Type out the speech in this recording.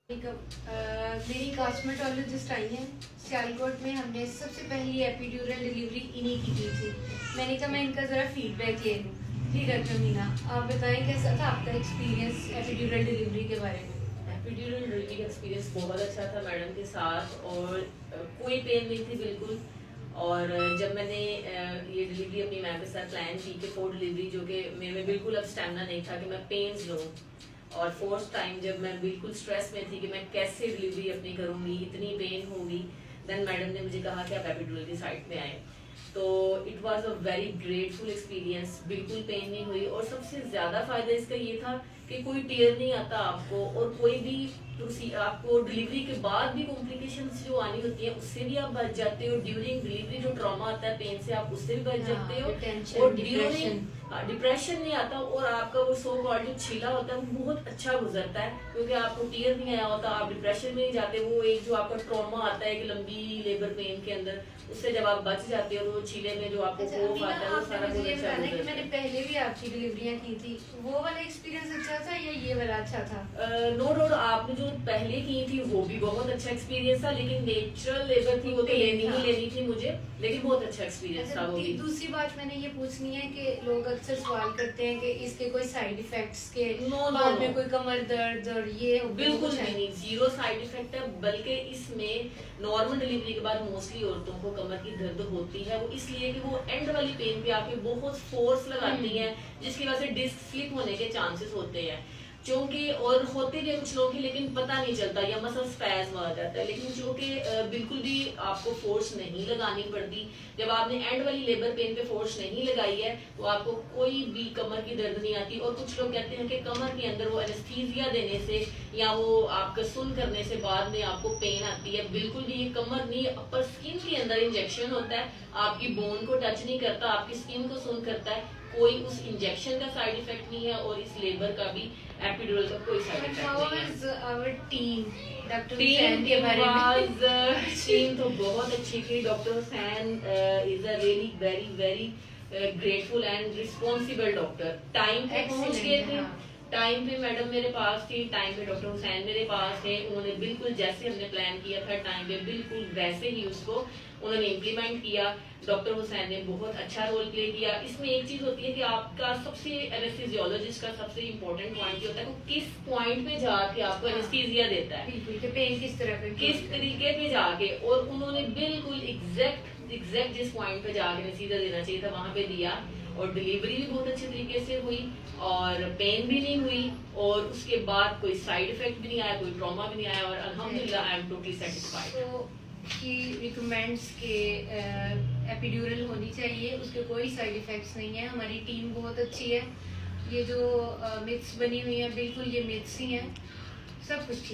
मेरी कॉस्मेटोलॉजिस्ट आई हैं सियालकोट में। हमने सबसे पहली एपिड्यूरल डिलीवरी इन्हीं की की थी। मैंने कहा मैं इनका ज़रा फीडबैक ले लूँ। जी डॉक्टर मीना, आप बताएं कैसा था आपका एक्सपीरियंस एपिड्यूरल डिलीवरी के बारे में। एपिड्यूरल डिलीवरी का एक्सपीरियंस बहुत अच्छा था मैडम के साथ, और कोई पेन नहीं थी बिल्कुल। और जब मैंने ये डिलीवरी अपनी मैम के साथ प्लान की कि 4 डिलीवरी, जो कि मेरे में बिल्कुल अब स्टेमिना नहीं था कि मैं पेन्स लूँ, और फोर्थ टाइम जब मैं बिल्कुल स्ट्रेस में थी कि मैं कैसे डिलीवरी अपनी करूँगी, इतनी पेन होगी, देन मैडम ने मुझे कहा कि आप एपिड्यूरल की साइड में आए। तो it was a very grateful experience. बिल्कुल पेन नहीं हुई, और सबसे ज़्यादा फ़ायदा इसका ये था कि कोई टीयर नहीं आता आपको, और कोई भी आपको डिलीवरी के बाद भी कॉम्प्लिकेशंस जो आनी होती है उससे भी आप बच जाते हो। ड्यूरिंग डिलीवरी जो ट्रॉमा आता है पेन से, आप उससे भी बच जाते हो। और ड्यूरिंग डिप्रेशन नहीं आता, और आपका वो सो कॉल्ड जो छीला होता है वो बहुत अच्छा गुजरता है, क्योंकि आपको टीयर नहीं आया होता, आप डिप्रेशन में नहीं जाते। वो एक जो आपका ट्रॉमा आता है एक लंबी लेबर पेन के अंदर, उससे जब आप बच जाते हो तो वो छीले में जो आपको खौफ आता है वो सारा बहुत अच्छा गुजरता है। मैंने पहले भी आपकी डिलीवरियां की थी, वो वाला एक्सपीरियंस अच्छा था या ये वाला अच्छा था? नो डाउट आपने जो पहले की थी वो भी बहुत अच्छा एक्सपीरियंस था, लेकिन नेचुरल लेबर थी वो तो लेनी थी मुझे, लेकिन बहुत अच्छा एक्सपीरियंस था वो भी। दूसरी बात मैंने ये पूछनी है कि लोग अक्सर सवाल करते हैं कि इसके कोई साइड इफेक्ट्स के बाद में कोई कमर दर्द और ये बिल्कुल नहीं, जीरो साइड इफेक्ट है। बल्कि इसमें नॉर्मल डिलीवरी के बाद मोस्टली औरतों को कमर की दर्द होती है, वो इसलिए कि वो एंड वाली पेन पे आके बहुत फोर्स लगाती हैं, जिसकी वजह से डिस्क स्लिप होने के चांसेस होते हैं। क्योंकि और होते भी कुछ लोगों की, लेकिन पता नहीं चलता या मसल स्पैज़म आ जाता है, लेकिन जो कि बिल्कुल भी आपको फोर्स नहीं लगानी पड़ती। जब आपने एंड वाली लेबर पेन पे फोर्स नहीं लगाई है तो आपको कोई भी कमर की दर्द नहीं आती। और कुछ लोग कहते हैं कि कमर के अंदर वो एनेस्थीसिया देने से या वो आपका सुन करने से बाद में आपको पेन आती है। बिल्कुल भी ये कमर नहीं, अपर स्किन के अंदर इंजेक्शन होता है, आपकी बोन को टच नहीं करता, आपकी स्किन को सुन करता है। कोई उस इंजेक्शन का साइड इफेक्ट नहीं है, और इस लेबर का भी एपिड्यूरल का कोई साइड इफेक्ट नहीं है। टीम तो बहुत अच्छी थी। Doctor Hussain is a really very very grateful and responsible doctor. Time पे पहुंच गए थे, टाइम पे मैडम मेरे पास थी, टाइम पे डॉक्टर हुसैन मेरे पास थे। उन्होंने बिल्कुल जैसे हमने प्लान किया था टाइम पे बिल्कुल वैसे ही उसको उन्होंने इम्प्लीमेंट किया। डॉक्टर हुसैन ने बहुत अच्छा रोल प्ले किया। इसमें एक चीज होती है कि आपका सबसे एनेस्थीसियोलॉजिस्ट का सबसे इम्पोर्टेंट पॉइंट होता है वो किस पॉइंट पे जाके आपको एनेस्थीसिया देता है, पेन किस तरह पे, किस तरीके पे जाके। और उन्होंने बिल्कुल एग्जैक्ट जिस पॉइंट पे जाके एनेस्थीसिया देना चाहिए था वहां पे दिया, और डिलीवरी भी बहुत अच्छे तरीके से हुई, और पेन भी नहीं हुई, और उसके बाद कोई साइड इफेक्ट भी नहीं आया, कोई ट्रॉमा भी नहीं आया, और अल्हम्दुलिल्लाह आई एम टोटली सेटिस्फाइड। की रिकमेंड्स के एपिड्यूरल होनी चाहिए, उसके कोई साइड इफेक्ट्स नहीं है। हमारी टीम बहुत अच्छी है। ये जो मिथ्स बनी हुई है बिल्कुल ये मिथ्स ही हैं, सब कुछ ठीक।